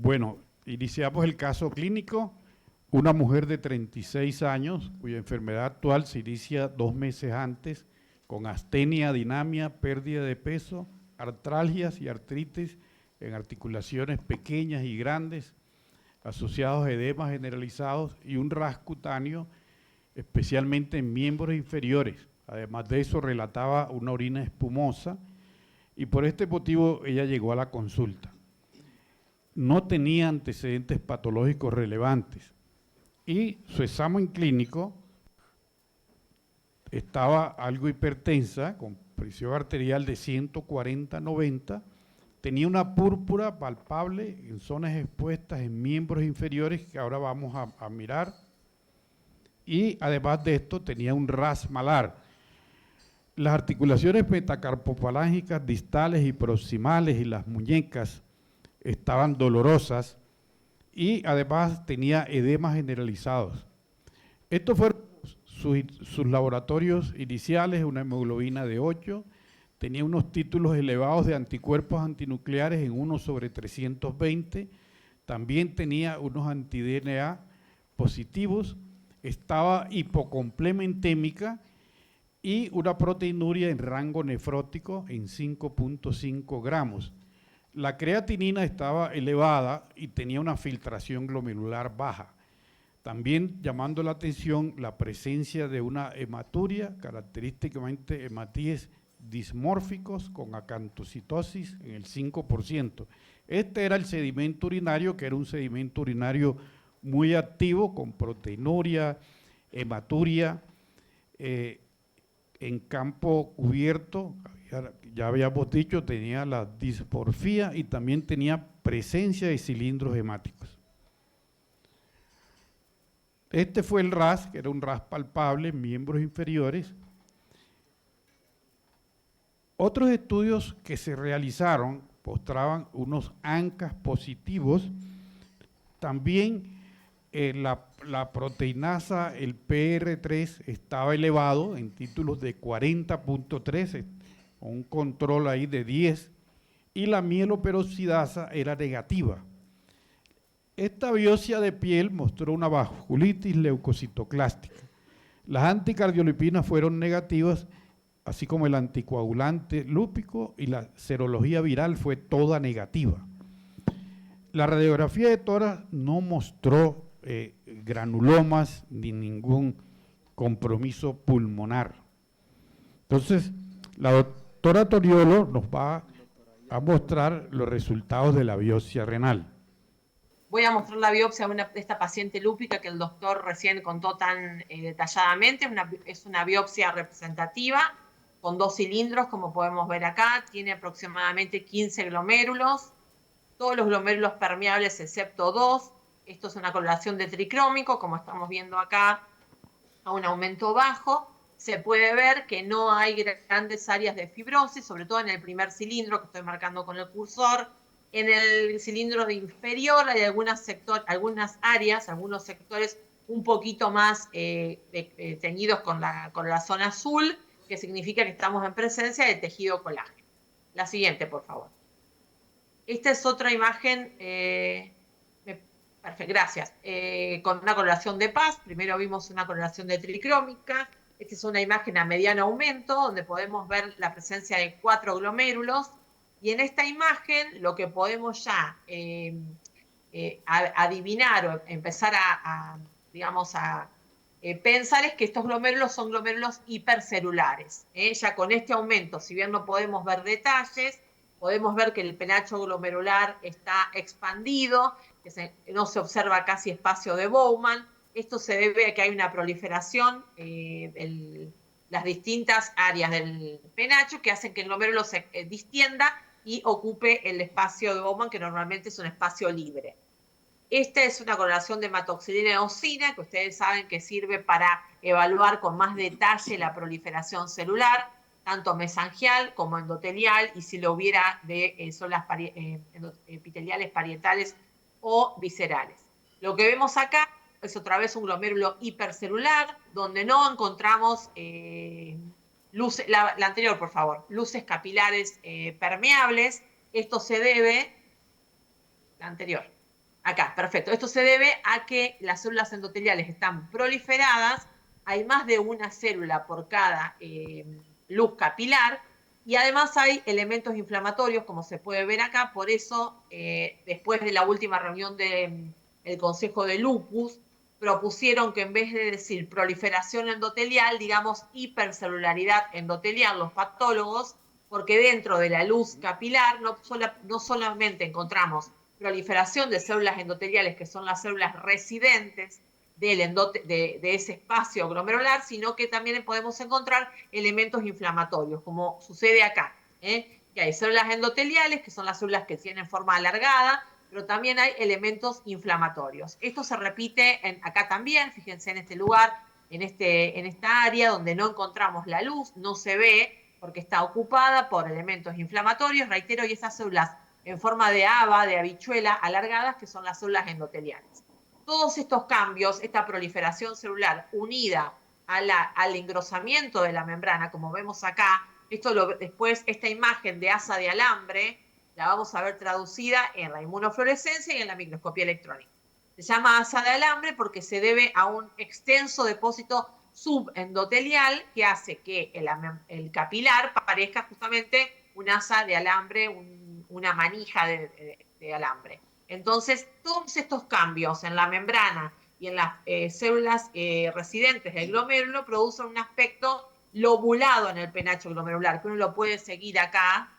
Bueno, iniciamos el caso clínico. Una mujer de 36 años, cuya enfermedad actual se inicia 2 meses antes, con astenia, dinamia, pérdida de peso, artralgias y artritis en articulaciones pequeñas y grandes, asociados a edemas generalizados y un ras cutáneo, especialmente en miembros inferiores. Además de eso, relataba una orina espumosa y por este motivo ella llegó a la consulta. No tenía antecedentes patológicos relevantes y su examen clínico estaba algo hipertensa, con presión arterial de 140/90, tenía una púrpura palpable en zonas expuestas en miembros inferiores que ahora vamos a mirar, y además de esto tenía un ras malar. Las articulaciones metacarpofalángicas distales y proximales y las muñecas estaban dolorosas y además tenía edemas generalizados. Estos fueron sus laboratorios iniciales: una hemoglobina de 8, tenía unos títulos elevados de anticuerpos antinucleares en 1/320, también tenía unos anti-DNA positivos, estaba hipocomplementémica y una proteinuria en rango nefrótico en 5.5 gramos. La creatinina estaba elevada y tenía una filtración glomerular baja. También llamando la atención la presencia de una hematuria, característicamente hematíes dismórficos con acantocitosis en el 5%. Este era el sedimento urinario, que era un sedimento urinario muy activo, con proteinuria, hematuria, en campo cubierto. Ya habíamos dicho, tenía la dismorfia y también tenía presencia de cilindros hemáticos. Este fue el ras, que era un ras palpable en miembros inferiores. Otros estudios que se realizaron mostraban unos ANCAs positivos. También la proteinasa, el PR3, estaba elevado en títulos de 40.13, con un control ahí de 10, y la mieloperoxidasa era negativa. Esta biopsia de piel mostró una vasculitis leucocitoclástica. Las anticardiolipinas fueron negativas, así como el anticoagulante lúpico, y la serología viral fue toda negativa. La radiografía de tórax no mostró granulomas ni ningún compromiso pulmonar. Entonces, la doctora Toriolo nos va a mostrar los resultados de la biopsia renal. Voy a mostrar la biopsia de esta paciente lúpica que el doctor recién contó tan detalladamente. Es una biopsia representativa con 2 cilindros, como podemos ver acá. Tiene aproximadamente 15 glomérulos, todos los glomérulos permeables excepto 2. Esto es una coloración de tricrómico, como estamos viendo acá, a un aumento bajo. Se puede ver que no hay grandes áreas de fibrosis, sobre todo en el primer cilindro que estoy marcando con el cursor. En el cilindro inferior hay algunas áreas, algunos sectores un poquito más teñidos con la zona azul, que significa que estamos en presencia de tejido colágeno. La siguiente, por favor. Esta es otra imagen, perfecto, gracias, con una coloración de Paz. Primero vimos una coloración de tricrómica. Esta es una imagen a mediano aumento, donde podemos ver la presencia de 4 glomérulos. Y en esta imagen lo que podemos ya adivinar o empezar a pensar es que estos glomérulos son glomérulos hipercelulares. Ya con este aumento, si bien no podemos ver detalles, podemos ver que el penacho glomerular está expandido, no se observa casi espacio de Bowman. Esto se debe a que hay una proliferación las distintas áreas del penacho que hacen que el glomérulo se distienda y ocupe el espacio de Bowman, que normalmente es un espacio libre. Esta es una coloración de hematoxilina eosina, que ustedes saben que sirve para evaluar con más detalle la proliferación celular, tanto mesangial como endotelial, y si lo hubiera de células epiteliales parietales o viscerales. Lo que vemos acá es otra vez un glomérulo hipercelular, donde no encontramos luces, la anterior, por favor, luces capilares permeables. Esto se debe, la anterior, Acá, perfecto. Esto se debe a que las células endoteliales están proliferadas, hay más de una célula por cada luz capilar, y además hay elementos inflamatorios, como se puede ver acá. Por eso, después de la última reunión del Consejo de Lupus, propusieron que en vez de decir proliferación endotelial, digamos hipercelularidad endotelial, los patólogos, porque dentro de la luz capilar no solamente encontramos proliferación de células endoteliales, que son las células residentes de ese espacio glomerular, sino que también podemos encontrar elementos inflamatorios, como sucede acá, que hay células endoteliales, que son las células que tienen forma alargada, pero también hay elementos inflamatorios. Esto se repite acá también, fíjense en este lugar, en esta área donde no encontramos la luz, no se ve porque está ocupada por elementos inflamatorios, reitero, y esas células en forma de haba, de habichuela, alargadas, que son las células endoteliales. Todos estos cambios, esta proliferación celular unida al engrosamiento de la membrana, como vemos acá, después esta imagen de asa de alambre, la vamos a ver traducida en la inmunofluorescencia y en la microscopía electrónica. Se llama asa de alambre porque se debe a un extenso depósito subendotelial que hace que el capilar parezca justamente un asa de alambre, una manija de alambre. Entonces, todos estos cambios en la membrana y en las células residentes del glomérulo producen un aspecto lobulado en el penacho glomerular, que uno lo puede seguir acá,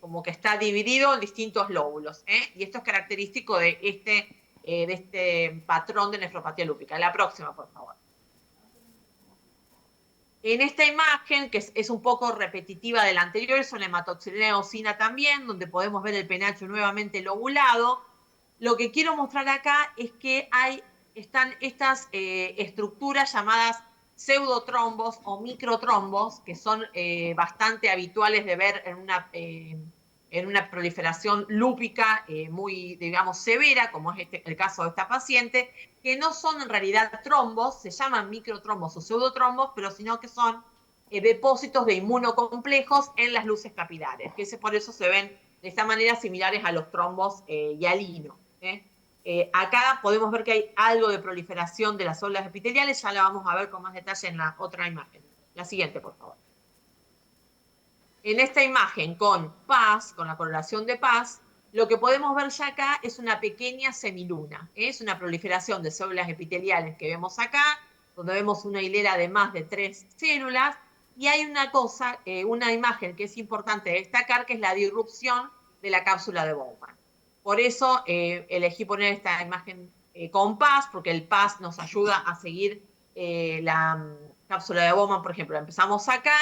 como que está dividido en distintos lóbulos. Y esto es característico de este patrón de nefropatía lúpica. La próxima, por favor. En esta imagen, que es un poco repetitiva de la anterior, es una hematoxilina eosina también, donde podemos ver el penacho nuevamente lobulado. Lo que quiero mostrar acá es que están estas estructuras llamadas pseudotrombos o microtrombos, que son bastante habituales de ver en una proliferación lúpica muy, digamos, severa, como es el caso de esta paciente, que no son en realidad trombos, se llaman microtrombos o pseudotrombos, pero sino que son depósitos de inmunocomplejos en las luces capilares, que por eso se ven de esta manera similares a los trombos hialino. Acá podemos ver que hay algo de proliferación de las células epiteliales, ya la vamos a ver con más detalle en la otra imagen. La siguiente, por favor. En esta imagen con PAS, con la coloración de PAS, lo que podemos ver ya acá es una pequeña semiluna. Es una proliferación de células epiteliales que vemos acá, donde vemos una hilera de más de 3 células, y hay una imagen que es importante destacar, que es la disrupción de la cápsula de Bowman. Por eso elegí poner esta imagen con PAS, porque el PAS nos ayuda a seguir la cápsula de Bowman, por ejemplo. Empezamos acá,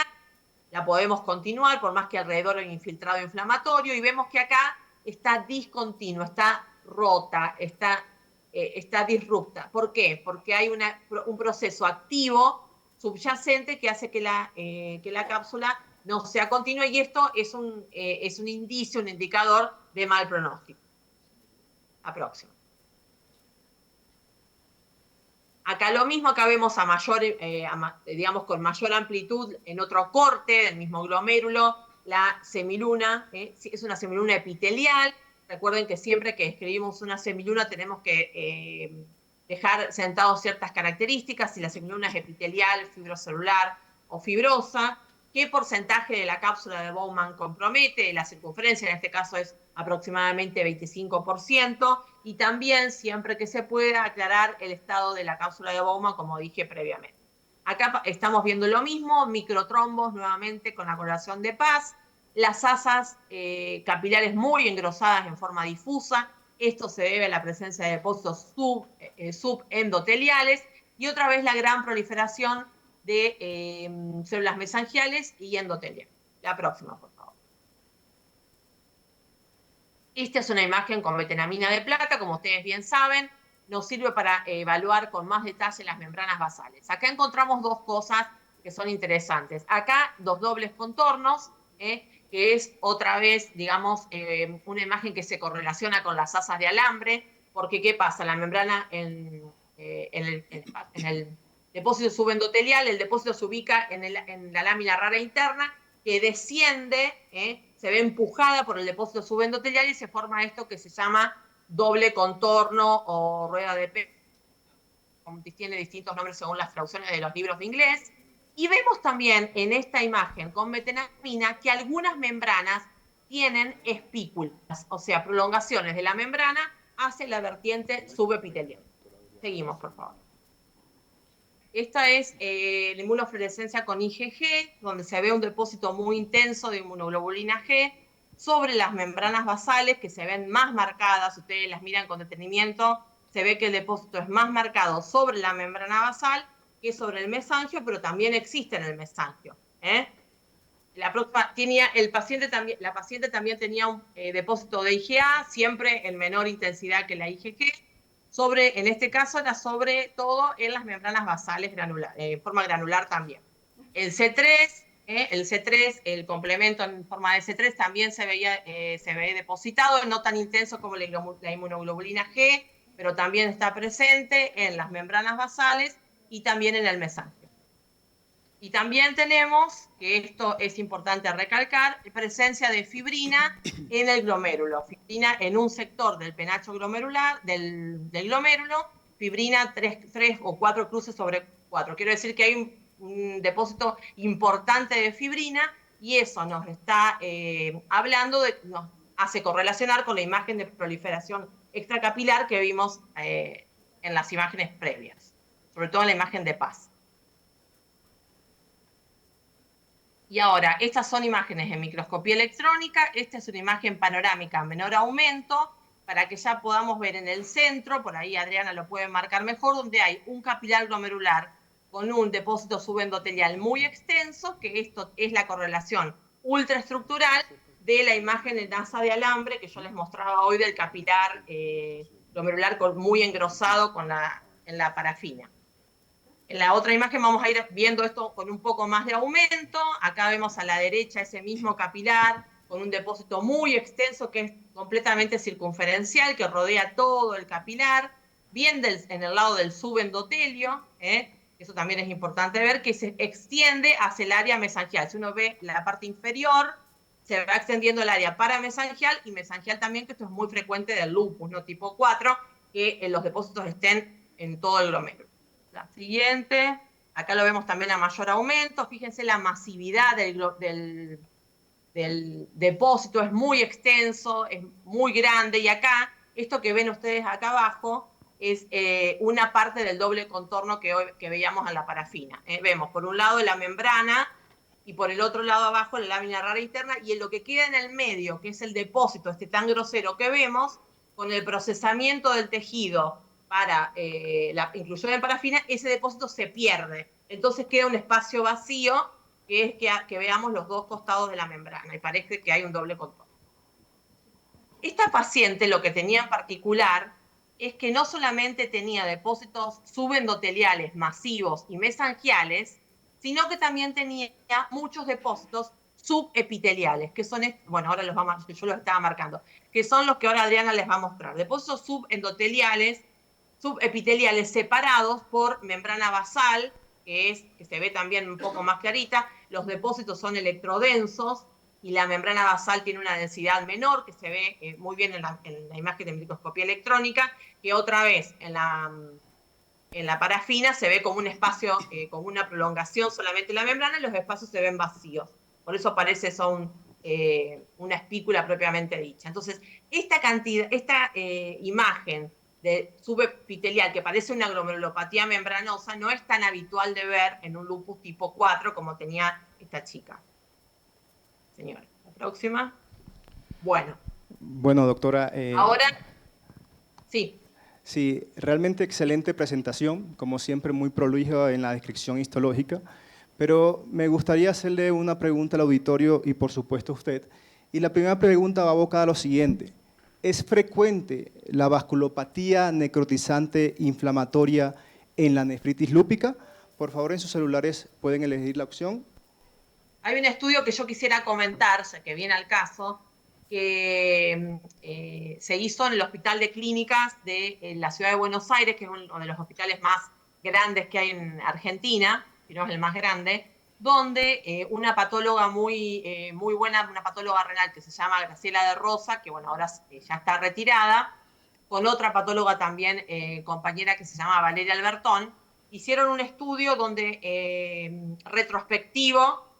la podemos continuar, por más que alrededor hay infiltrado inflamatorio, y vemos que acá está discontinua, está rota, está disrupta. ¿Por qué? Porque hay un proceso activo subyacente que hace que la cápsula no sea continua, y esto es un indicio, un indicador de mal pronóstico. La próxima. Acá lo mismo, acá vemos digamos con mayor amplitud en otro corte del mismo glomérulo, la semiluna, es una semiluna epitelial. Recuerden que siempre que escribimos una semiluna tenemos que dejar sentados ciertas características, si la semiluna es epitelial, fibrocelular o fibrosa, qué porcentaje de la cápsula de Bowman compromete, la circunferencia en este caso es aproximadamente 25%, y también, siempre que se pueda, aclarar el estado de la cápsula de Bowman, como dije previamente. Acá estamos viendo lo mismo, microtrombos nuevamente con la coloración de PAS, las asas capilares muy engrosadas en forma difusa. Esto se debe a la presencia de depósitos subendoteliales, y otra vez la gran proliferación de células mesangiales y endoteliales. La próxima, por favor. Esta es una imagen con metenamina de plata, como ustedes bien saben, nos sirve para evaluar con más detalle las membranas basales. Acá encontramos dos cosas que son interesantes. Acá, dos dobles contornos, que es otra vez, digamos, una imagen que se correlaciona con las asas de alambre, porque ¿qué pasa? La membrana en el depósito subendotelial, el depósito se ubica en la lámina rara interna, que desciende, se ve empujada por el depósito subendotelial, y se forma esto que se llama doble contorno o rueda de P, tiene distintos nombres según las traducciones de los libros de inglés. Y vemos también en esta imagen con metenamina que algunas membranas tienen espículas, o sea, prolongaciones de la membrana hacia la vertiente subepitelial. Seguimos, por favor. Esta es la inmunofluorescencia con IgG, donde se ve un depósito muy intenso de inmunoglobulina G sobre las membranas basales, que se ven más marcadas. Si ustedes las miran con detenimiento, se ve que el depósito es más marcado sobre la membrana basal que sobre el mesangio, pero también existe en el mesangio. La paciente también tenía un depósito de IgA, siempre en menor intensidad que la IgG. En este caso era sobre todo en las membranas basales en forma granular también. El C3, el complemento en forma de C3 también se ve depositado, no tan intenso como la inmunoglobulina G, pero también está presente en las membranas basales y también en el mesangio. Y también tenemos, que esto es importante recalcar, presencia de fibrina en el glomérulo. Fibrina en un sector del penacho glomerular, del glomérulo, fibrina 3 o 4 cruces sobre 4. Quiero decir que hay un depósito importante de fibrina y eso nos está nos hace correlacionar con la imagen de proliferación extracapilar que vimos en las imágenes previas, sobre todo en la imagen de Paz. Y ahora, estas son imágenes en microscopía electrónica. Esta es una imagen panorámica a menor aumento, para que ya podamos ver en el centro, por ahí Adriana lo puede marcar mejor, donde hay un capilar glomerular con un depósito subendotelial muy extenso, que esto es la correlación ultraestructural de la imagen en asa de alambre que yo les mostraba hoy del capilar glomerular muy engrosado en la parafina. En la otra imagen vamos a ir viendo esto con un poco más de aumento. Acá vemos a la derecha ese mismo capilar con un depósito muy extenso que es completamente circunferencial, que rodea todo el capilar, bien en el lado del subendotelio, eso también es importante ver, que se extiende hacia el área mesangial. Si uno ve la parte inferior, se va extendiendo el área paramesangial y mesangial también, que esto es muy frecuente del lupus, ¿no? Tipo 4, que los depósitos estén en todo el glomérulo. La siguiente, acá lo vemos también a mayor aumento. Fíjense la masividad del depósito, es muy extenso, es muy grande. Y acá, esto que ven ustedes acá abajo, es una parte del doble contorno que veíamos en la parafina. Vemos por un lado la membrana y por el otro lado abajo la lámina rara interna, y en lo que queda en el medio, que es el depósito tan grosero que vemos, con el procesamiento del tejido para la inclusión en parafina, ese depósito se pierde. Entonces queda un espacio vacío, que es que veamos los dos costados de la membrana, y parece que hay un doble contorno. Esta paciente lo que tenía en particular es que no solamente tenía depósitos subendoteliales masivos y mesangiales, sino que también tenía muchos depósitos subepiteliales, que son, bueno, ahora yo los estaba marcando, que son los que ahora Adriana les va a mostrar. Depósitos subepiteliales separados por membrana basal, que se ve también un poco más clarita. Los depósitos son electrodensos y la membrana basal tiene una densidad menor, que se ve muy bien en la imagen de microscopía electrónica, que otra vez en la parafina se ve como un espacio, como una prolongación solamente de la membrana, y los espacios se ven vacíos. Por eso parece una espícula propiamente dicha. Entonces, esta imagen de subepitelial que parece una glomerulopatía membranosa no es tan habitual de ver en un lupus tipo 4 como tenía esta chica. Señora, la próxima. Bueno. Bueno, doctora. Ahora, sí. Sí, realmente excelente presentación, como siempre muy prolija en la descripción histológica, pero me gustaría hacerle una pregunta al auditorio y por supuesto a usted. Y la primera pregunta va abocada a lo siguiente. ¿Es frecuente la vasculopatía necrotizante inflamatoria en la nefritis lúpica? Por favor, en sus celulares pueden elegir la opción. Hay un estudio que yo quisiera comentar, que viene al caso, que se hizo en el Hospital de Clínicas de la Ciudad de Buenos Aires, que es uno de los hospitales más grandes que hay en Argentina, si no es el más grande, donde una patóloga muy buena, una patóloga renal que se llama Graciela de Rosa, que bueno, ahora ya está retirada, con otra patóloga también, compañera que se llama Valeria Albertón, hicieron un estudio donde,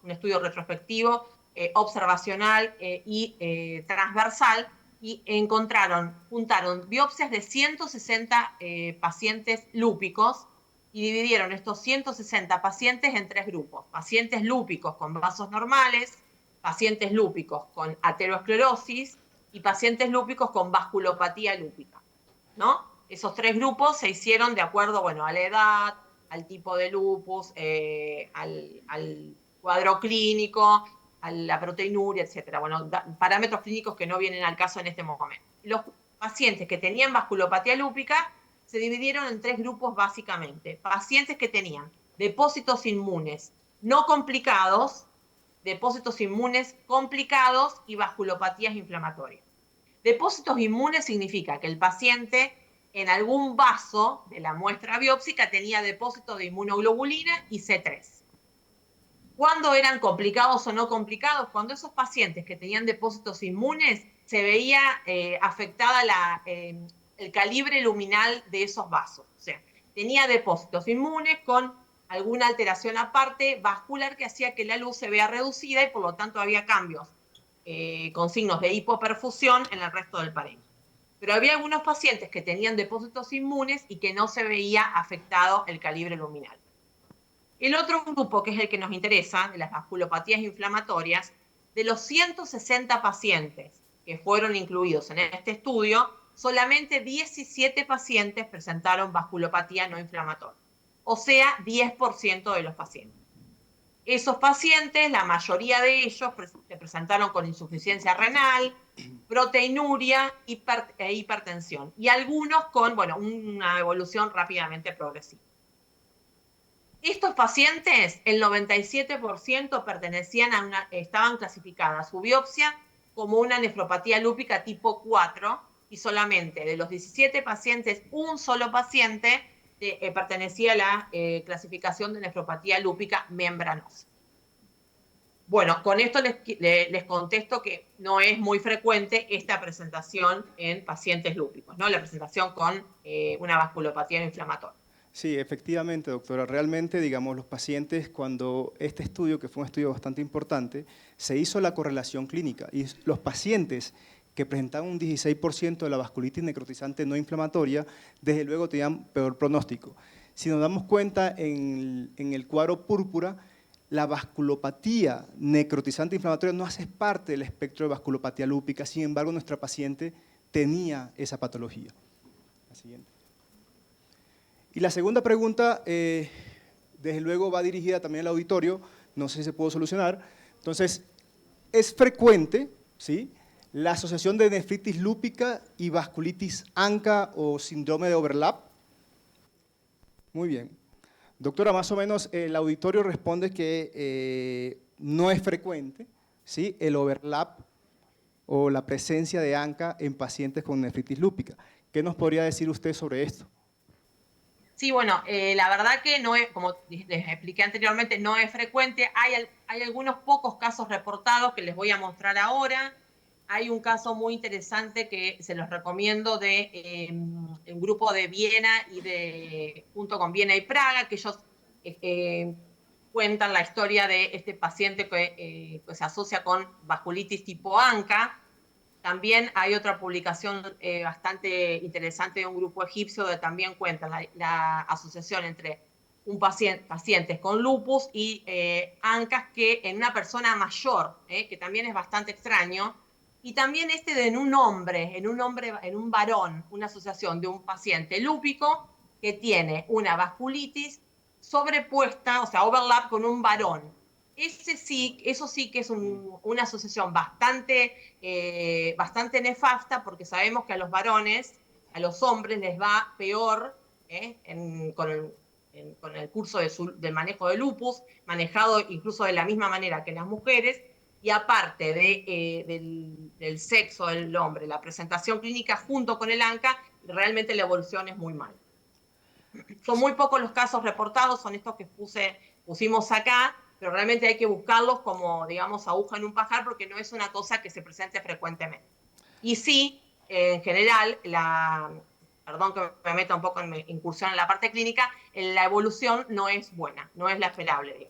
un estudio retrospectivo, observacional y transversal, y juntaron biopsias de 160 pacientes lúpicos y dividieron estos 160 pacientes en 3 grupos: pacientes lúpicos con vasos normales, pacientes lúpicos con aterosclerosis y pacientes lúpicos con vasculopatía lúpica, ¿no? Esos 3 grupos se hicieron de acuerdo, bueno, a la edad, al tipo de lupus, al cuadro clínico, a la proteinuria, etcétera. Bueno, parámetros clínicos que no vienen al caso en este momento. Los pacientes que tenían vasculopatía lúpica se dividieron en 3 grupos básicamente: pacientes que tenían depósitos inmunes no complicados, depósitos inmunes complicados y vasculopatías inflamatorias. Depósitos inmunes significa que el paciente en algún vaso de la muestra biópsica tenía depósitos de inmunoglobulina y C3. ¿Cuándo eran complicados o no complicados? Cuando esos pacientes que tenían depósitos inmunes se veía afectada el calibre luminal de esos vasos. O sea, tenía depósitos inmunes con alguna alteración aparte vascular que hacía que la luz se vea reducida y por lo tanto había cambios con signos de hipoperfusión en el resto del parénquima. Pero había algunos pacientes que tenían depósitos inmunes y que no se veía afectado el calibre luminal. El otro grupo, que es el que nos interesa, de las vasculopatías inflamatorias, de los 160 pacientes que fueron incluidos en este estudio, solamente 17 pacientes presentaron vasculopatía no inflamatoria, o sea, 10% de los pacientes. Esos pacientes, la mayoría de ellos se presentaron con insuficiencia renal, proteinuria e hipertensión, y algunos con, bueno, una evolución rápidamente progresiva. Estos pacientes, el 97% estaban clasificadas su biopsia como una nefropatía lúpica tipo 4, y solamente de los 17 pacientes, un solo paciente pertenecía a la clasificación de nefropatía lúpica membranosa. Bueno, con esto les contesto que no es muy frecuente esta presentación en pacientes lúpicos, ¿no? La presentación con una vasculopatía inflamatoria. Sí, efectivamente, doctora. Realmente, digamos, los pacientes, cuando este estudio, que fue un estudio bastante importante, se hizo la correlación clínica, y los pacientes que presentaban un 16% de la vasculitis necrotizante no inflamatoria, desde luego tenían peor pronóstico. Si nos damos cuenta, en el cuadro púrpura, la vasculopatía necrotizante inflamatoria no hace parte del espectro de vasculopatía lúpica, sin embargo, nuestra paciente tenía esa patología. La siguiente. Y la segunda pregunta, desde luego, va dirigida también al auditorio, no sé si se pudo solucionar. Entonces, ¿es frecuente, ¿sí?, la asociación de nefritis lúpica y vasculitis ANCA o síndrome de overlap? Muy bien. Doctora, más o menos el auditorio responde que no es frecuente, ¿sí?, el overlap o la presencia de ANCA en pacientes con nefritis lúpica. ¿Qué nos podría decir usted sobre esto? Sí, bueno, la verdad que no es, como les expliqué anteriormente, no es frecuente. Hay algunos pocos casos reportados que les voy a mostrar ahora. Hay un caso muy interesante que se los recomiendo de un grupo de Viena junto con Viena y Praga, que ellos cuentan la historia de este paciente que se asocia con vasculitis tipo ANCA. También hay otra publicación bastante interesante de un grupo egipcio donde también cuentan la asociación entre pacientes con lupus y ANCAs, que en una persona mayor, que también es bastante extraño. Y también en un varón, una asociación de un paciente lúpico que tiene una vasculitis sobrepuesta, o sea, overlap con un varón. Eso sí que es una asociación bastante nefasta, porque sabemos que a los varones, a los hombres les va peor con el curso del manejo de lupus, manejado incluso de la misma manera que las mujeres, y aparte del sexo del hombre, la presentación clínica junto con el ANCA, realmente la evolución es muy mala. Son muy pocos los casos reportados, son estos que pusimos acá, pero realmente hay que buscarlos como, digamos, aguja en un pajar, porque no es una cosa que se presente frecuentemente. Y sí, En general, perdón que me meta un poco en mi incursión en la parte clínica, la evolución no es buena, no es la esperable.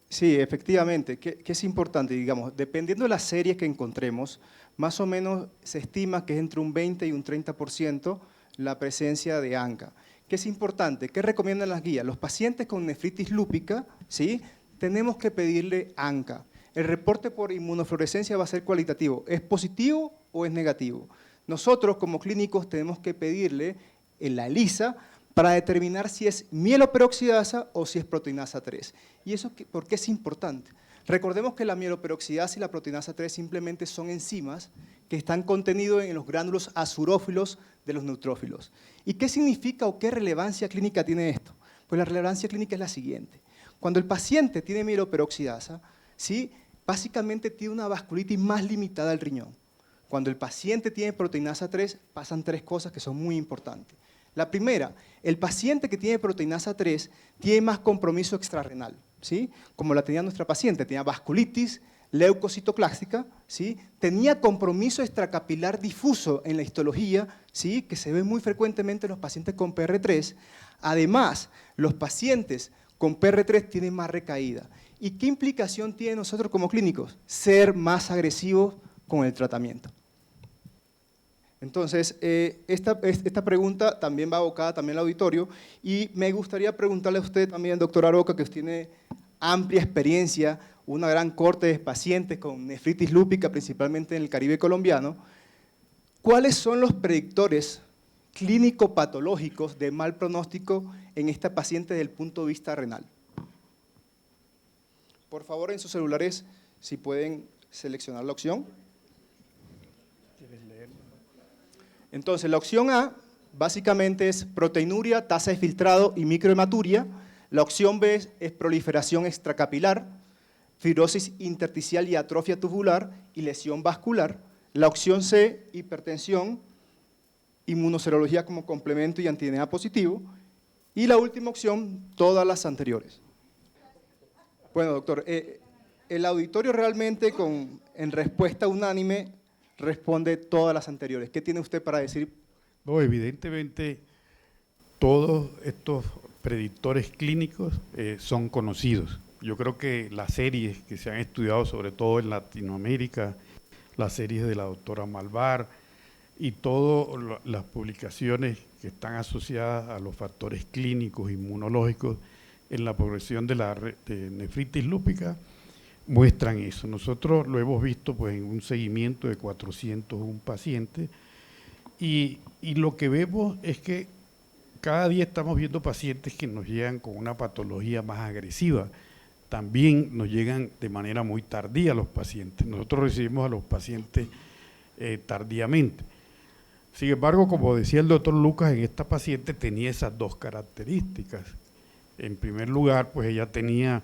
Sí, efectivamente, que es importante, digamos, dependiendo de las series que encontremos, más o menos se estima que es entre un 20 y un 30% la presencia de ANCA. ¿Qué es importante? ¿Qué recomiendan las guías? Los pacientes con nefritis lúpica, ¿sí?, tenemos que pedirle ANCA. El reporte por inmunofluorescencia va a ser cualitativo, ¿es positivo o es negativo? Nosotros como clínicos tenemos que pedirle en la ELISA para determinar si es mieloperoxidasa o si es proteinasa 3. ¿Y eso por qué es importante? Recordemos que la mieloperoxidasa y la proteinasa 3 simplemente son enzimas que están contenidos en los gránulos azurófilos de los neutrófilos. ¿Y qué significa o qué relevancia clínica tiene esto? Pues la relevancia clínica es la siguiente. Cuando el paciente tiene mieloperoxidasa, ¿sí?, básicamente tiene una vasculitis más limitada del riñón. Cuando el paciente tiene proteinasa 3, pasan 3 cosas que son muy importantes. La primera, el paciente que tiene proteinasa 3 tiene más compromiso extrarrenal, ¿sí?, como la tenía nuestra paciente, tenía vasculitis, leucocitoclástica, ¿sí?, tenía compromiso extracapilar difuso en la histología, ¿sí?, que se ve muy frecuentemente en los pacientes con PR3. Además, los pacientes con PR3 tienen más recaída. ¿Y qué implicación tiene nosotros como clínicos? Ser más agresivos con el tratamiento. Entonces, esta pregunta también va abocada también al auditorio y me gustaría preguntarle a usted también, doctor Aroca, que usted tiene amplia experiencia, una gran corte de pacientes con nefritis lúpica, principalmente en el Caribe colombiano, ¿cuáles son los predictores clínico-patológicos de mal pronóstico en esta paciente desde el punto de vista renal? Por favor, en sus celulares, si pueden seleccionar la opción. Entonces, la opción A básicamente es proteinuria, tasa de filtrado y microhematuria. La opción B es proliferación extracapilar, fibrosis intersticial y atrofia tubular y lesión vascular. La opción C, hipertensión, inmunoserología como complemento y anti-DNA positivo. Y la última opción, todas las anteriores. Bueno, doctor, el auditorio realmente en respuesta unánime responde todas las anteriores. ¿Qué tiene usted para decir? No, evidentemente todos estos predictores clínicos son conocidos. Yo creo que las series que se han estudiado, sobre todo en Latinoamérica, las series de la doctora Malvar y todas las publicaciones que están asociadas a los factores clínicos inmunológicos en la progresión de nefritis lúpica, muestran eso. Nosotros lo hemos visto pues, en un seguimiento de 401 pacientes y lo que vemos es que cada día estamos viendo pacientes que nos llegan con una patología más agresiva. También nos llegan de manera muy tardía los pacientes. Nosotros recibimos a los pacientes tardíamente. Sin embargo, como decía el doctor Lucas, en esta paciente tenía esas dos características. En primer lugar, pues ella tenía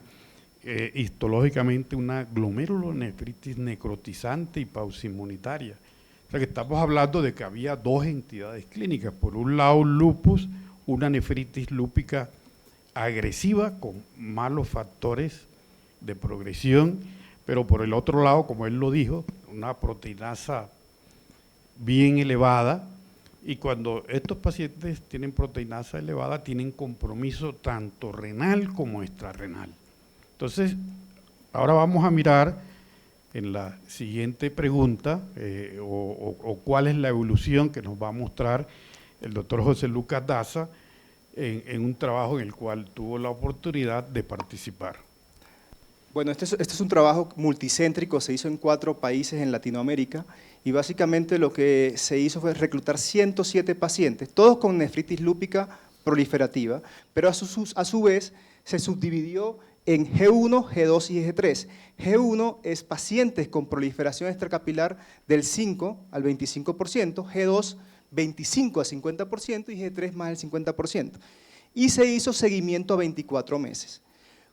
histológicamente una glomerulonefritis necrotizante y pausinmunitaria. O sea que estamos hablando de que había dos entidades clínicas. Por un lado, lupus, una nefritis lúpica agresiva con malos factores de progresión, pero por el otro lado, como él lo dijo, una proteinasa bien elevada, y cuando estos pacientes tienen proteinasa elevada, tienen compromiso tanto renal como extrarrenal. Entonces, ahora vamos a mirar en la siguiente pregunta, o cuál es la evolución que nos va a mostrar el doctor José Lucas Daza en un trabajo en el cual tuvo la oportunidad de participar. Bueno, este es un trabajo multicéntrico, se hizo en 4 países en Latinoamérica y básicamente lo que se hizo fue reclutar 107 pacientes, todos con nefritis lúpica proliferativa, pero a su vez se subdividió en G1, G2 y G3. G1 es pacientes con proliferación extracapilar del 5 al 25%, G2 25 a 50% y G3 más del 50%. Y se hizo seguimiento a 24 meses.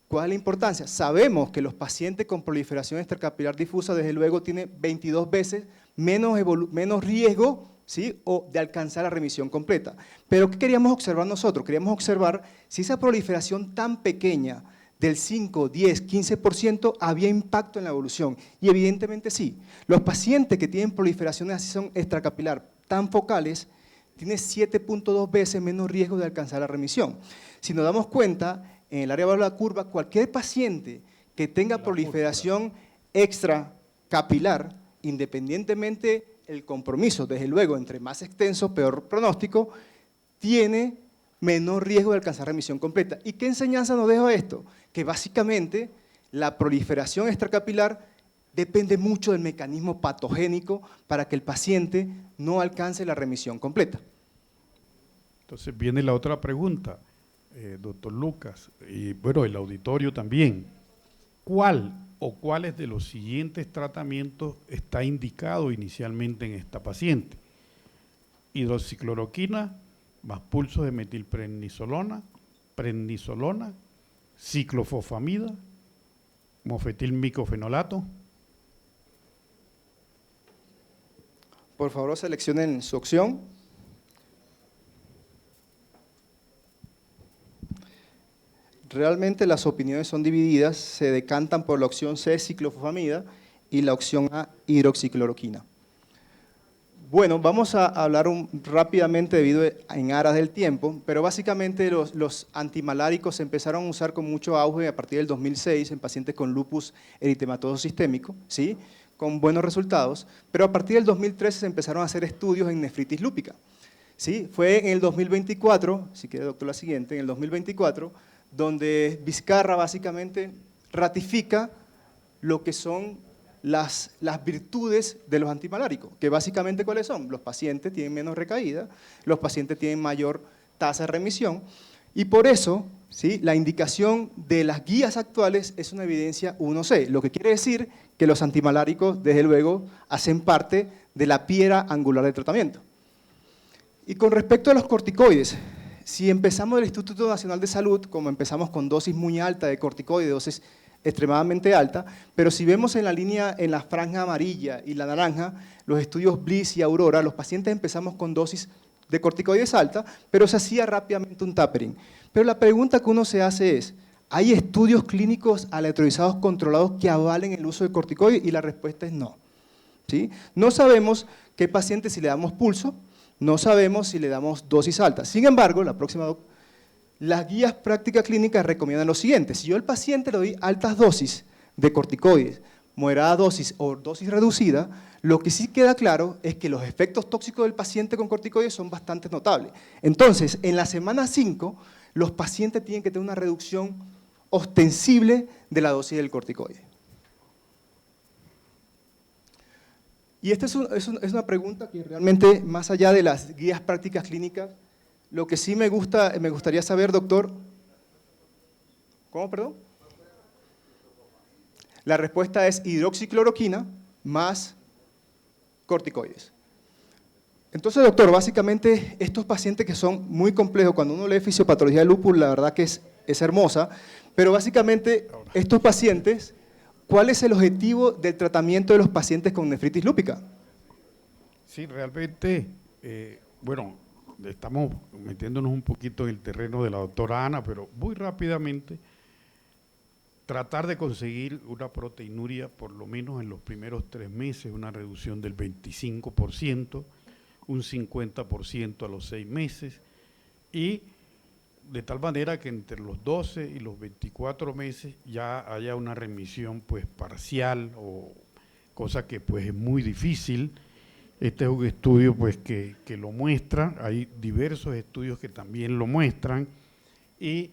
¿Cuál es la importancia? Sabemos que los pacientes con proliferación extracapilar difusa, desde luego, tienen 22 veces menos riesgo, ¿sí?, o de alcanzar la remisión completa. Pero ¿qué queríamos observar nosotros? Queríamos observar si esa proliferación tan pequeña del 5, 10, 15%, había impacto en la evolución. Y evidentemente sí. Los pacientes que tienen proliferaciones así son extracapilar tan focales tienen 7.2 veces menos riesgo de alcanzar la remisión. Si nos damos cuenta, en el área de la curva, cualquier paciente que tenga proliferación extracapilar, independientemente el compromiso, desde luego, entre más extenso, peor pronóstico, tiene menor riesgo de alcanzar remisión completa. ¿Y qué enseñanza nos deja esto? Que básicamente la proliferación extracapilar depende mucho del mecanismo patogénico para que el paciente no alcance la remisión completa. Entonces viene la otra pregunta, doctor Lucas, y bueno, el auditorio también. ¿Cuál o cuáles de los siguientes tratamientos está indicado inicialmente en esta paciente? Hidroxicloroquina más pulsos de metilprednisolona, prednisolona, ciclofosfamida, mofetilmicofenolato. Por favor, seleccionen su opción. Realmente las opiniones son divididas, se decantan por la opción C, ciclofosfamida, y la opción A, hidroxicloroquina. Bueno, vamos a hablar rápidamente debido en aras del tiempo, pero básicamente los antimaláricos se empezaron a usar con mucho auge a partir del 2006 en pacientes con lupus eritematoso sistémico, ¿sí?, con buenos resultados, pero a partir del 2013 se empezaron a hacer estudios en nefritis lúpica. ¿Sí? Fue en el 2024, si quiere doctor la siguiente, en el 2024, donde Vizcarra básicamente ratifica lo que son las virtudes de los antimaláricos, que básicamente ¿cuáles son? Los pacientes tienen menos recaída, los pacientes tienen mayor tasa de remisión, y por eso, ¿sí?, la indicación de las guías actuales es una evidencia 1C, lo que quiere decir que los antimaláricos, desde luego, hacen parte de la piedra angular del tratamiento. Y con respecto a los corticoides, si empezamos del Instituto Nacional de Salud, como empezamos con dosis muy alta de corticoides, dosis extremadamente alta, pero si vemos en la línea, en la franja amarilla y la naranja, los estudios Bliss y Aurora, los pacientes empezamos con dosis de corticoides alta, pero se hacía rápidamente un tapering. Pero la pregunta que uno se hace es, ¿hay estudios clínicos aleatorizados controlados que avalen el uso de corticoides? Y la respuesta es no. ¿Sí? No sabemos qué paciente si le damos pulso, no sabemos si le damos dosis alta. Sin embargo, las guías prácticas clínicas recomiendan lo siguiente: si yo al paciente le doy altas dosis de corticoides, moderada dosis o dosis reducida, lo que sí queda claro es que los efectos tóxicos del paciente con corticoides son bastante notables. Entonces, en la semana 5, los pacientes tienen que tener una reducción ostensible de la dosis del corticoide. Y esta es una pregunta que realmente, más allá de las guías prácticas clínicas, lo que sí me gustaría saber, doctor. ¿Cómo, perdón? La respuesta es hidroxicloroquina más corticoides. Entonces, doctor, básicamente estos pacientes que son muy complejos, cuando uno lee fisiopatología de lupus, la verdad que es hermosa, pero básicamente estos pacientes, ¿cuál es el objetivo del tratamiento de los pacientes con nefritis lúpica? Sí, realmente, bueno, estamos metiéndonos un poquito en el terreno de la doctora Ana, pero muy rápidamente, tratar de conseguir una proteinuria, por lo menos en los primeros 3 meses, una reducción del 25%, un 50% a los 6 meses, y de tal manera que entre los 12 y los 24 meses ya haya una remisión pues parcial, o cosa que pues es muy difícil. Este es un estudio pues que lo muestra, hay diversos estudios que también lo muestran, y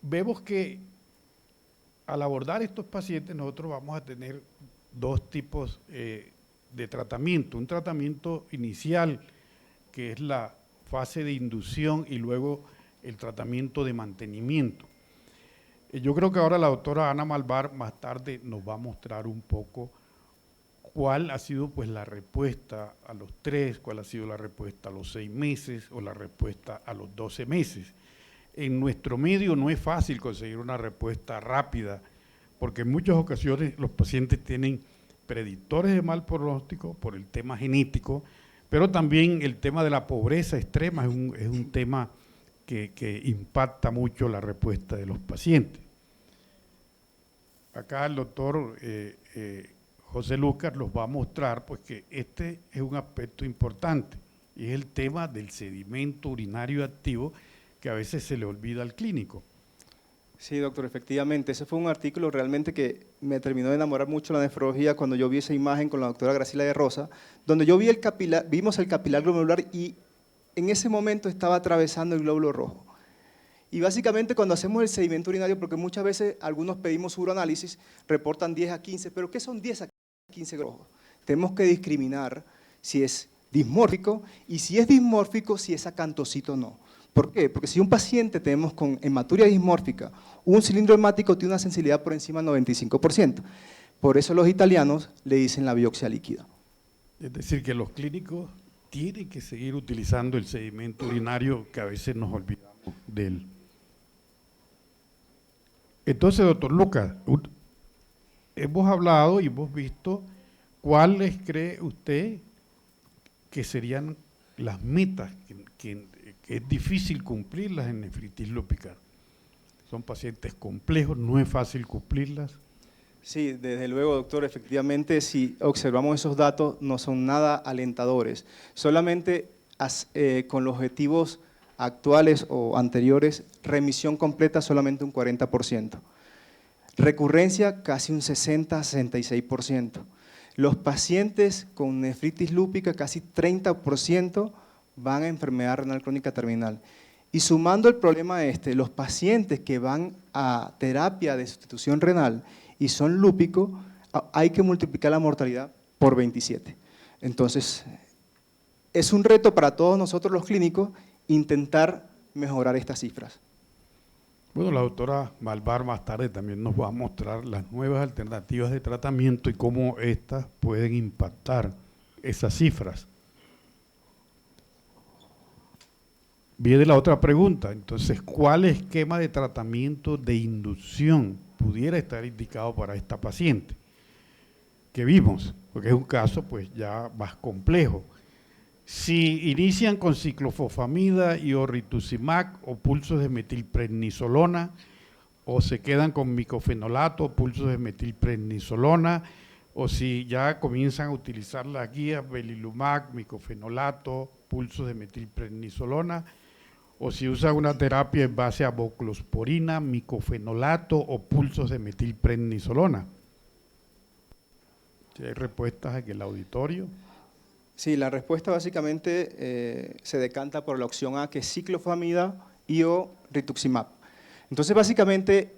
vemos que al abordar estos pacientes nosotros vamos a tener 2 tipos de tratamiento. Un tratamiento inicial, que es la fase de inducción, y luego el tratamiento de mantenimiento. Yo creo que ahora la doctora Ana Malvar más tarde nos va a mostrar un poco cuál ha sido pues la respuesta a los 3, cuál ha sido la respuesta a los 6 meses o la respuesta a los 12 meses. En nuestro medio no es fácil conseguir una respuesta rápida, porque en muchas ocasiones los pacientes tienen predictores de mal pronóstico por el tema genético, pero también el tema de la pobreza extrema es un tema que impacta mucho la respuesta de los pacientes. acá el doctor José Lucas los va a mostrar, pues que este es un aspecto importante y es el tema del sedimento urinario activo que a veces se le olvida al clínico. Sí, doctor, efectivamente. Ese fue un artículo realmente que me terminó de enamorar mucho la nefrología cuando yo vi esa imagen con la doctora Graciela de Rosa, donde yo vi vimos el capilar glomerular y en ese momento estaba atravesando el glóbulo rojo. Y básicamente cuando hacemos el sedimento urinario, porque muchas veces algunos pedimos uroanálisis, reportan 10 a 15, pero ¿qué son 10 a 15 rojos? Tenemos que discriminar si es dismórfico y si es dismórfico, si es acantocito o no. ¿Por qué? Porque si un paciente tenemos con hematuria dismórfica, un cilindro hemático tiene una sensibilidad por encima del 95%. Por eso los italianos le dicen la biopsia líquida. Es decir, que los clínicos tienen que seguir utilizando el sedimento urinario que a veces nos olvidamos de él. Entonces, doctor Lucas, hemos hablado y hemos visto cuáles cree usted que serían las metas que es difícil cumplirlas en nefritis lúpica. Son pacientes complejos, no es fácil cumplirlas. Sí, desde luego, doctor, efectivamente, si observamos esos datos, no son nada alentadores. Solamente con los objetivos actuales o anteriores, remisión completa solamente un 40%. Recurrencia casi un 60-66%. Los pacientes con nefritis lúpica, casi 30%, van a enfermedad renal crónica terminal. Y sumando el problema los pacientes que van a terapia de sustitución renal y son lúpicos, hay que multiplicar la mortalidad por 27. Entonces, es un reto para todos nosotros los clínicos intentar mejorar estas cifras. Bueno, la doctora Malvar más tarde también nos va a mostrar las nuevas alternativas de tratamiento y cómo estas pueden impactar esas cifras. Viene la otra pregunta, entonces, ¿cuál esquema de tratamiento de inducción pudiera estar indicado para esta paciente que vimos? Porque es un caso pues ya más complejo. Si inician con ciclofosfamida y o rituximab o pulsos de metilprednisolona, o se quedan con micofenolato, pulsos de metilprednisolona, o si ya comienzan a utilizar las guías belimumab, micofenolato, pulsos de metilprednisolona, o si usan una terapia en base a voclosporina, micofenolato o pulsos de metilprednisolona. Si hay respuestas aquí en el auditorio. Sí, la respuesta básicamente se decanta por la opción A, que es ciclofosfamida y o rituximab. Entonces, básicamente,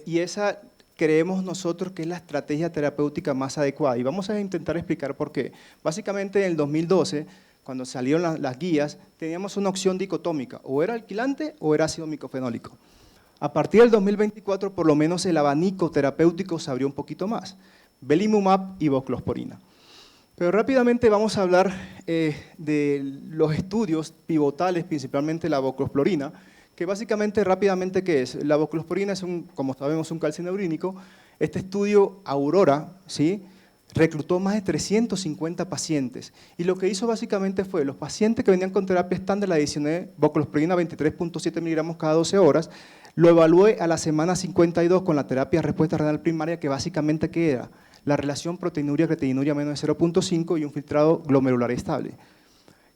y esa creemos nosotros que es la estrategia terapéutica más adecuada. Y vamos a intentar explicar por qué. Básicamente, en el 2012, cuando salieron las guías, teníamos una opción dicotómica, o era alquilante o era ácido micofenólico. A partir del 2024, por lo menos el abanico terapéutico se abrió un poquito más. Belimumab y voclosporina. Pero rápidamente vamos a hablar de los estudios pivotales, principalmente la voclosporina, que básicamente rápidamente, ¿qué es? La voclosporina es, como sabemos, un calcineurínico. Este estudio, Aurora, ¿sí?, reclutó más de 350 pacientes. Y lo que hizo básicamente fue, los pacientes que venían con terapia estándar, le adicioné voclosporina 23.7 miligramos cada 12 horas, lo evalué a la semana 52 con la terapia de respuesta renal primaria, que básicamente, ¿qué era? La relación proteinuria-creatininuria menos de 0.5 y un filtrado glomerular estable.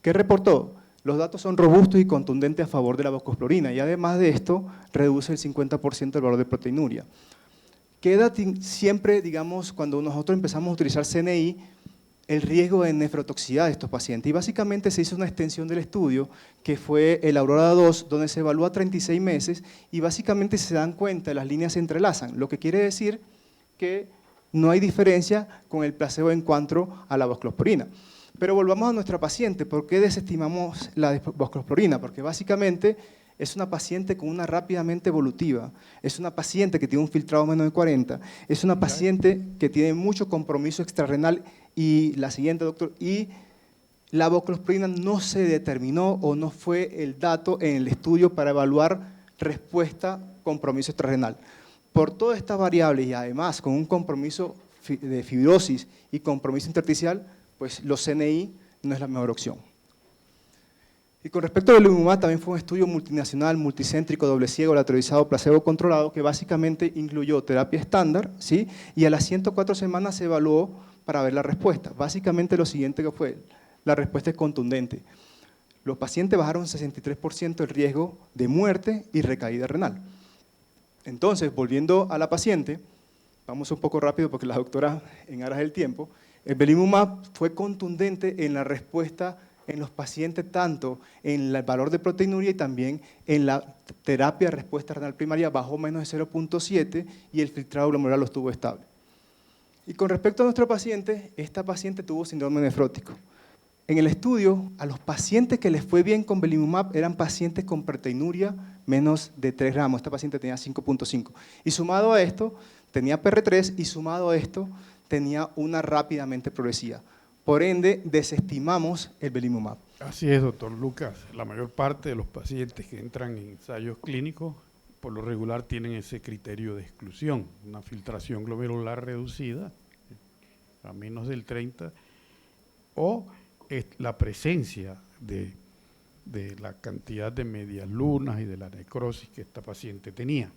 ¿Qué reportó? Los datos son robustos y contundentes a favor de la voclosporina y además de esto reduce el 50% el valor de proteinuria. Queda siempre, digamos, cuando nosotros empezamos a utilizar CNI, el riesgo de nefrotoxicidad de estos pacientes. Y básicamente se hizo una extensión del estudio, que fue el Aurora 2, donde se evalúa 36 meses y básicamente se dan cuenta, las líneas se entrelazan, lo que quiere decir que no hay diferencia con el placebo en cuanto a la voclosporina. Pero volvamos a nuestra paciente. ¿Por qué desestimamos la voclosporina? Porque básicamente es una paciente con una rápidamente evolutiva, es una paciente que tiene un filtrado menos de 40, es una paciente que tiene mucho compromiso extrarrenal y la siguiente, doctor, y la voclosporina no se determinó o no fue el dato en el estudio para evaluar respuesta compromiso extrarrenal. Por todas estas variables y además con un compromiso de fibrosis y compromiso intersticial, pues los CNI no es la mejor opción. Y con respecto al belimumab, también fue un estudio multinacional, multicéntrico, doble ciego, lateralizado, placebo controlado, que básicamente incluyó terapia estándar, ¿sí? Y a las 104 semanas se evaluó para ver la respuesta. Básicamente lo siguiente que fue, la respuesta es contundente. Los pacientes bajaron 63% el riesgo de muerte y recaída renal. Entonces, volviendo a la paciente, vamos un poco rápido porque la doctora, en aras del tiempo, el belimumab fue contundente en la respuesta en los pacientes, tanto en el valor de proteinuria y también en la terapia de respuesta renal primaria, bajó menos de 0.7 y el filtrado glomerular lo estuvo estable. Y con respecto a nuestro paciente, esta paciente tuvo síndrome nefrótico. En el estudio, a los pacientes que les fue bien con belimumab eran pacientes con proteinuria menos de 3 gramos. Esta paciente tenía 5.5. Y sumado a esto, tenía PR3 y sumado a esto, tenía una rápidamente progresiva. Por ende, desestimamos el belimumab. Así es, doctor Lucas. La mayor parte de los pacientes que entran en ensayos clínicos, por lo regular, tienen ese criterio de exclusión, una filtración glomerular reducida, a menos del 30, o la presencia de la cantidad de medias lunas y de la necrosis que esta paciente tenía.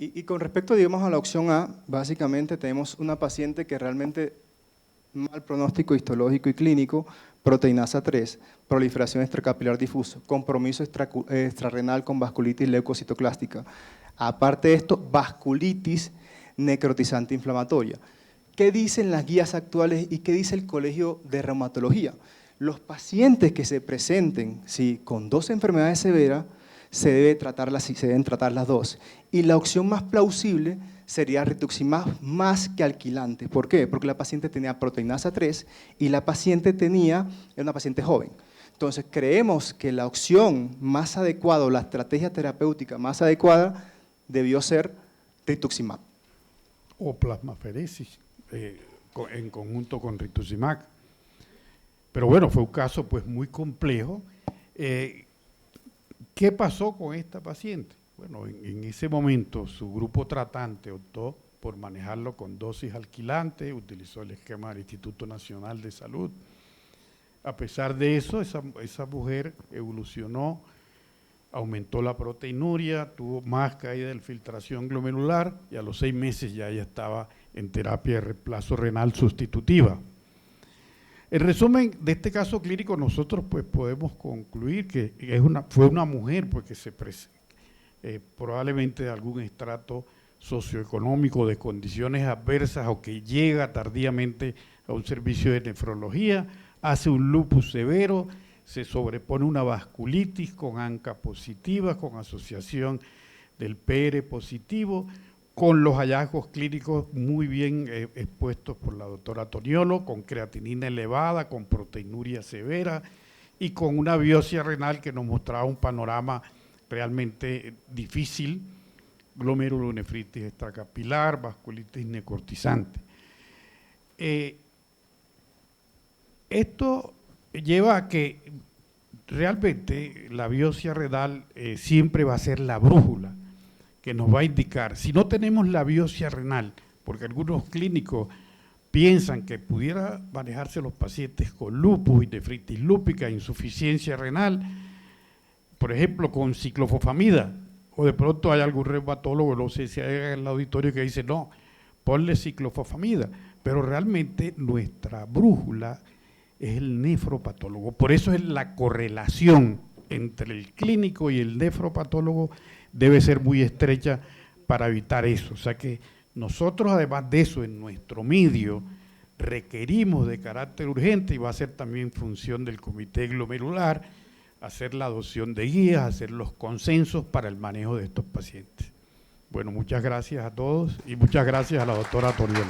Y con respecto, digamos, a la opción A, básicamente tenemos una paciente que realmente mal pronóstico histológico y clínico, proteinasa 3, proliferación extracapilar difuso, compromiso extrarrenal con vasculitis leucocitoclástica. Aparte de esto, vasculitis necrotizante inflamatoria. ¿Qué dicen las guías actuales y qué dice el Colegio de Reumatología? Los pacientes que se presenten con 2 enfermedades severas, se deben tratar las 2. Y la opción más plausible sería rituximab más que alquilante. ¿Por qué? Porque la paciente tenía proteinasa 3 y la paciente era una paciente joven. Entonces, creemos que la opción más adecuada, o la estrategia terapéutica más adecuada, debió ser rituximab. O plasmaferesis, en conjunto con rituximab. Pero bueno, fue un caso pues muy complejo. ¿Qué pasó con esta paciente? Bueno, en ese momento su grupo tratante optó por manejarlo con dosis alquilante, utilizó el esquema del Instituto Nacional de Salud. A pesar de eso, esa mujer evolucionó, aumentó la proteinuria, tuvo más caída de filtración glomerular y a los 6 meses ya ella estaba en terapia de reemplazo renal sustitutiva. En resumen de este caso clínico, nosotros pues podemos concluir que fue una mujer pues, que probablemente de algún estrato socioeconómico, de condiciones adversas o que llega tardíamente a un servicio de nefrología, hace un lupus severo, se sobrepone una vasculitis con ANCA positiva, con asociación del PR positivo, con los hallazgos clínicos muy bien expuestos por la doctora Toniolo, con creatinina elevada, con proteinuria severa y con una biopsia renal que nos mostraba un panorama realmente difícil, glomerulonefritis extracapilar, vasculitis necrotizante. Esto lleva a que realmente la biopsia renal siempre va a ser la brújula que nos va a indicar. Si no tenemos la biopsia renal, porque algunos clínicos piensan que pudiera manejarse los pacientes con lupus y nefritis lúpica, insuficiencia renal, por ejemplo, con ciclofosfamida, o de pronto hay algún reumatólogo, no sé si hay en el auditorio que dice, no, ponle ciclofosfamida, pero realmente nuestra brújula es el nefropatólogo. Por eso es la correlación entre el clínico y el nefropatólogo debe ser muy estrecha para evitar eso. O sea que nosotros, además de eso, en nuestro medio requerimos de carácter urgente, y va a ser también función del comité glomerular, hacer la adopción de guías, hacer los consensos para el manejo de estos pacientes. Bueno, muchas gracias a todos y muchas gracias a la doctora Toniolo.